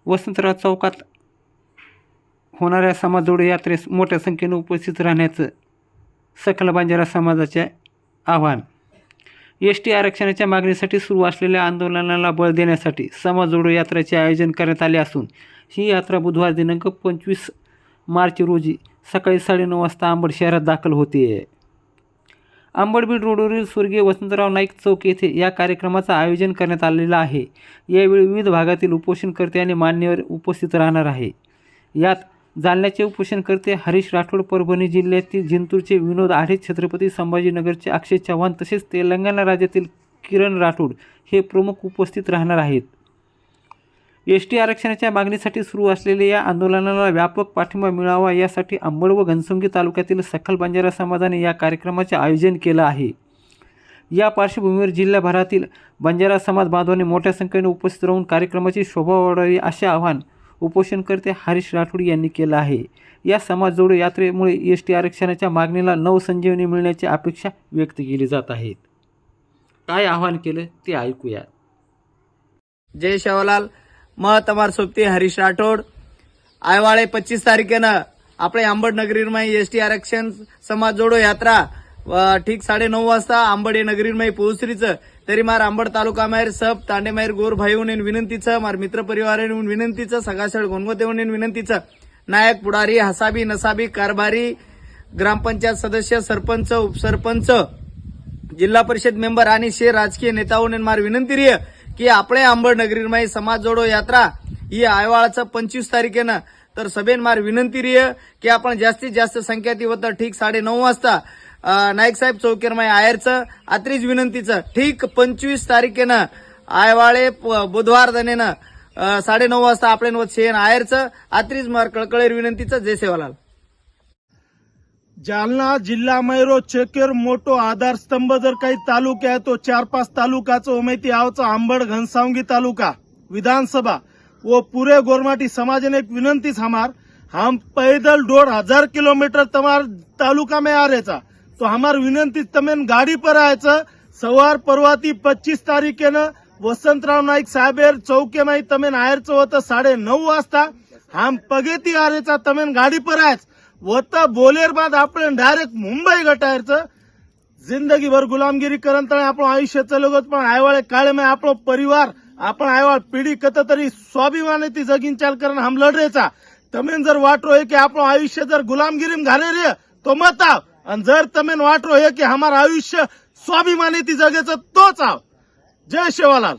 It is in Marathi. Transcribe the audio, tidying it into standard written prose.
वसंतराव चौकात होणाऱ्या समाज जोडो यात्रेस मोठ्या संख्येने उपस्थित राहण्याचं सकल बंजारा समाजाचे आवाहन. एस.टी आरक्षणाच्या मागणीसाठी सुरू असलेल्या आंदोलनाला बळ देण्यासाठी समाज जोडो यात्रेचे आयोजन करण्यात आले असून ही यात्रा बुधवार दिनांक 25 मार्च रोजी सकाळी 9:30 वाजता अंबड शहरात दाखल होते. अंबडबीड रोडवरील स्वर्गीय वसंतराव नाईक चौक येथे या कार्यक्रमाचं आयोजन करण्यात आलेलं आहे. यावेळी विविध भागातील उपोषणकर्ते आणि मान्यवर उपस्थित राहणार आहे. यात जालन्याचे उपोषणकर्ते हरीश राठोड, परभणी जिल्ह्यातील जिंतूरचे विनोद आढे, छत्रपती संभाजीनगरचे अक्षय चव्हाण तसेच तेलंगणा राज्यातील किरण राठोड हे प्रमुख उपस्थित राहणार आहेत. एस.टी आरक्षणाच्या मागणीसाठी सुरू असलेल्या या आंदोलनाला व्यापक पाठिंबा मिळावा यासाठी अंबड व घनसंगी तालुक्यातील सकल बंजारा समाजाने या कार्यक्रमाचे आयोजन केलं आहे. या पार्श्वभूमीवर जिल्ह्याभरातील बंजारा समाज बांधवांनी मोठ्या संख्येने उपस्थित राहून कार्यक्रमाची शोभा वाढवावी असे आवाहन उपोषणकर्ते हरीश राठोड यांनी केलं आहे. या समाज जोडो यात्रेमुळे एस.टी आरक्षणाच्या मागणीला नवसंजीवनी मिळण्याची अपेक्षा व्यक्त केली जात आहे. काय आवाहन केलं ते ऐकूया. जय शेवलाल. मैं तमार सोबती हरीश राठोड. आयवाळे 25 तारखेनं આપણે આંબડ નગરીમાં એસટી આરક્ષણ સમાજ જોડો यात्रा ठीक 9:30 वाजता आंबड हे नगरीમાં पोहोचरीचं. तरी मार आंबड तालुका माहेर सब तांडे माहेर गोर भाई म्हणून विनंतीचं, मार मित्र परिवार म्हणून विनंतीचं, सगासळ गोनगोते म्हणून विनंतीचं. नायक पुढारी हसाबी नसाबी कारभारी ग्रामपंचायत सदस्य सरपंच उपसरपंच जिल्हा परिषद मेंबर आणि शे राजकीय नेताओं मार विनंती रही की આપણે आंबड नगरीમાં समाज जोडो यात्रा ही आयवाळाचं 25 तारखेनं तर सभेन मार विनंती रही की आपण जास्तीत जास्त संख्याती होतं ठीक 9:30 वाजता नाईक साहेब चौकेरमाई आयरचं आत्रीच विनंतीचं ठीक 25 तारखेनं आयवाळे बुधवार दनेनं 9:30 वाजता आपण वत्सेन आयरचं आत्रीच मार कळकळेर विनंतीचं. जय सेवालाल. जालना जिल्हा मैरो चेकेर मोटो आधार स्तंभ जर काही तालुका है तो 4-5 तालुकाचं ओमेती आवचं आंबड घनसावंगी तालुका विधानसभा वो पूरे गोरमाटी समाज ने एक विनंती हमार हम पैदल 1,500 किलोमीटर तमार तालुका में आ रहे तो हमार विनंती तमें गाड़ी पर आयचं. सवार परवाती 25 तारीखेनं वसंतराव नाईक साहेबेर चौके में तमें आयरचं होतं 9:30 वाजता. हम पगेती आ रहे तमें गाड़ी पर आयच होता बोलेर बाद आपण डायरेक्ट मुंबई गटायरचं. जिंदगी भर गुलामगिरी करत आपण आयुष्य चलगत पण आयवाळे काळे में आपलो परिवार आपण आयवाळ पिढी कत तरी स्वाभिमाने ती जगीन चाल करण हम लढ रेचा. तमें जर वाटरो है कि आपलो आयुष्य जर गुलामगिरी घाले रे तो मत आव, आणि जर तमें वाटरो है कि हमार आयुष्य स्वाभिमाने ती जगेचं तोच आव. जय शेवालाल.